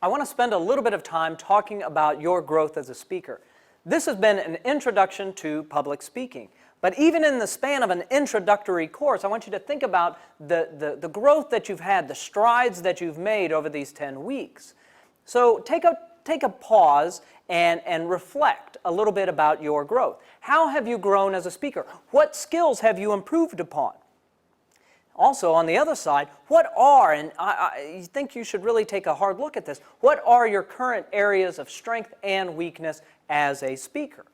I want to spend a little bit of time talking about your growth as a speaker. This has been an introduction to public speaking. But even in the span of an introductory course, I want you to think about the growth that you've had, the strides that you've made over these 10 weeks. So take a pause and reflect a little bit about your growth. How have you grown as a speaker? What skills have you improved upon? Also, on the other side, what are, and I think you should really take a hard look at this, what are your current areas of strength and weakness as a speaker?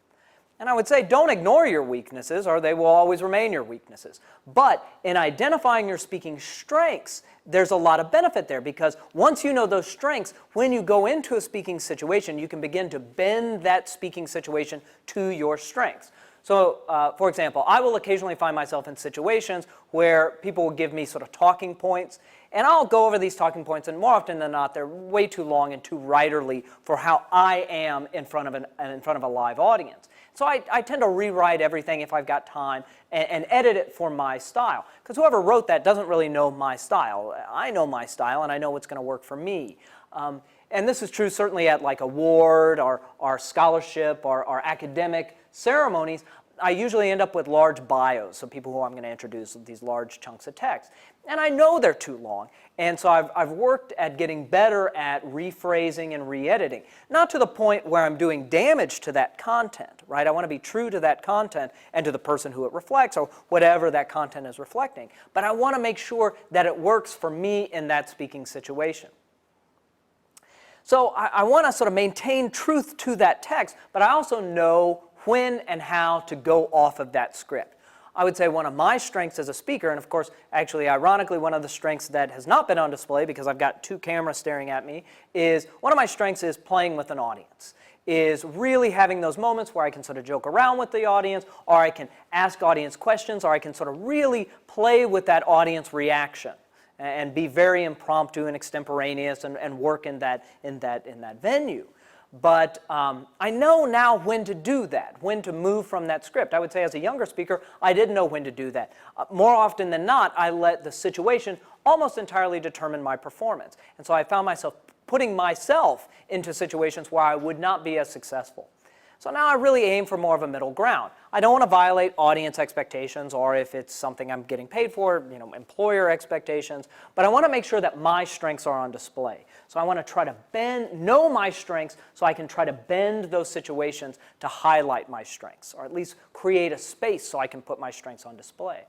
And I would say don't ignore your weaknesses, or they will always remain your weaknesses. But in identifying your speaking strengths, there's a lot of benefit there, because once you know those strengths, when you go into a speaking situation, you can begin to bend that speaking situation to your strengths. So, for example, I will occasionally find myself in situations where people will give me sort of talking points, and I'll go over these talking points, and more often than not, they're way too long and too writerly for how I am in front of a live audience. So I tend to rewrite everything if I've got time and edit it for my style, because whoever wrote that doesn't really know my style. I know my style, and I know what's going to work for me. And this is true certainly at like award or scholarship or academic ceremonies. I usually end up with large bios, so people who I'm going to introduce with these large chunks of text. And I know they're too long, and so I've worked at getting better at rephrasing and re-editing. Not to the point where I'm doing damage to that content, right? I want to be true to that content and to the person who it reflects, or whatever that content is reflecting. But I want to make sure that it works for me in that speaking situation. So I want to sort of maintain truth to that text, but I also know when and how to go off of that script. I would say one of my strengths as a speaker, and of course, actually, ironically, one of the strengths that has not been on display because I've got two cameras staring at me, is one of my strengths is playing with an audience, is really having those moments where I can sort of joke around with the audience, or I can ask audience questions, or I can sort of really play with that audience reaction and be very impromptu and extemporaneous and work in that venue. But I know now when to do that, when to move from that script. I would say as a younger speaker, I didn't know when to do that. More often than not, I let the situation almost entirely determine my performance. And so I found myself putting myself into situations where I would not be as successful. So now I really aim for more of a middle ground. I don't want to violate audience expectations, or if it's something I'm getting paid for, employer expectations, but I want to make sure that my strengths are on display. So I want to try to know my strengths so I can try to bend those situations to highlight my strengths, or at least create a space so I can put my strengths on display.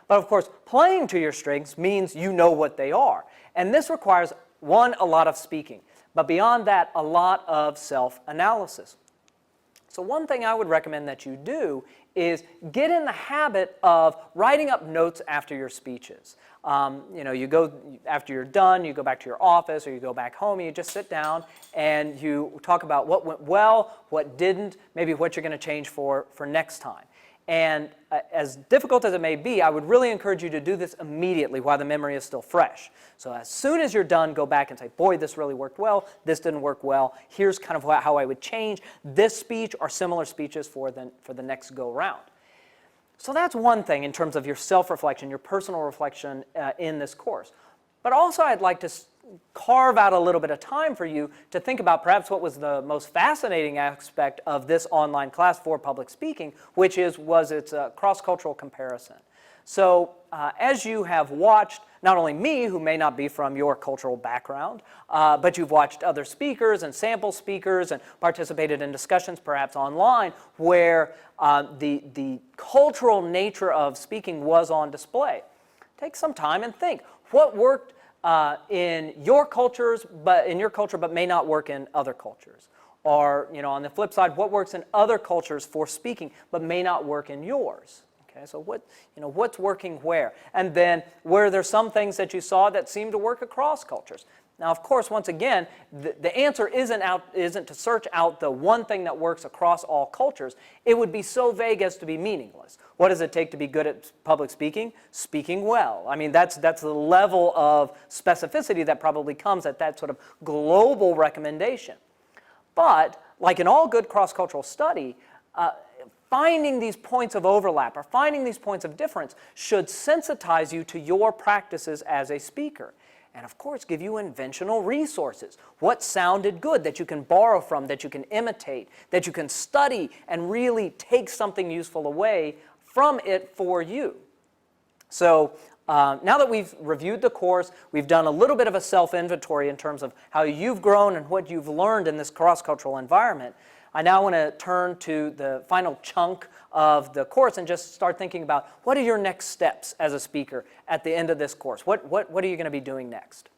But of course, playing to your strengths means you know what they are. And this requires, one, a lot of speaking, but beyond that, a lot of self-analysis. So one thing I would recommend that you do is get in the habit of writing up notes after your speeches. You go, after you're done, you go back to your office or you go back home and you just sit down and you talk about what went well, what didn't, maybe what you're going to change for next time. And as difficult as it may be, I would really encourage you to do this immediately while the memory is still fresh. So as soon as you're done, go back and say, boy, this really worked well, this didn't work well, here's kind of how I would change this speech or similar speeches for the next go-round. So that's one thing in terms of your self-reflection, your personal reflection in this course. But also I'd like to carve out a little bit of time for you to think about perhaps what was the most fascinating aspect of this online class for public speaking, which was its cross-cultural comparison. So as you have watched not only me, who may not be from your cultural background, but you've watched other speakers and sample speakers and participated in discussions perhaps online where the cultural nature of speaking was on display. Take some time and think, what worked in your culture, but may not work in other cultures? Or, on the flip side, what works in other cultures for speaking, but may not work in yours? Okay, so what's working where? And then, were there some things that you saw that seemed to work across cultures? Now, of course, once again, the answer isn't to search out the one thing that works across all cultures. It would be so vague as to be meaningless. What does it take to be good at public speaking? Speaking well. I mean, that's the level of specificity that probably comes at that sort of global recommendation. But, like in all good cross-cultural study, finding these points of overlap or finding these points of difference should sensitize you to your practices as a speaker. and of course give you inventional resources. What sounded good that you can borrow from, that you can imitate, that you can study and really take something useful away from it for you. So now that we've reviewed the course, we've done a little bit of a self-inventory in terms of how you've grown and what you've learned in this cross-cultural environment. I now want to turn to the final chunk of the course and just start thinking about what are your next steps as a speaker at the end of this course? What are you going to be doing next?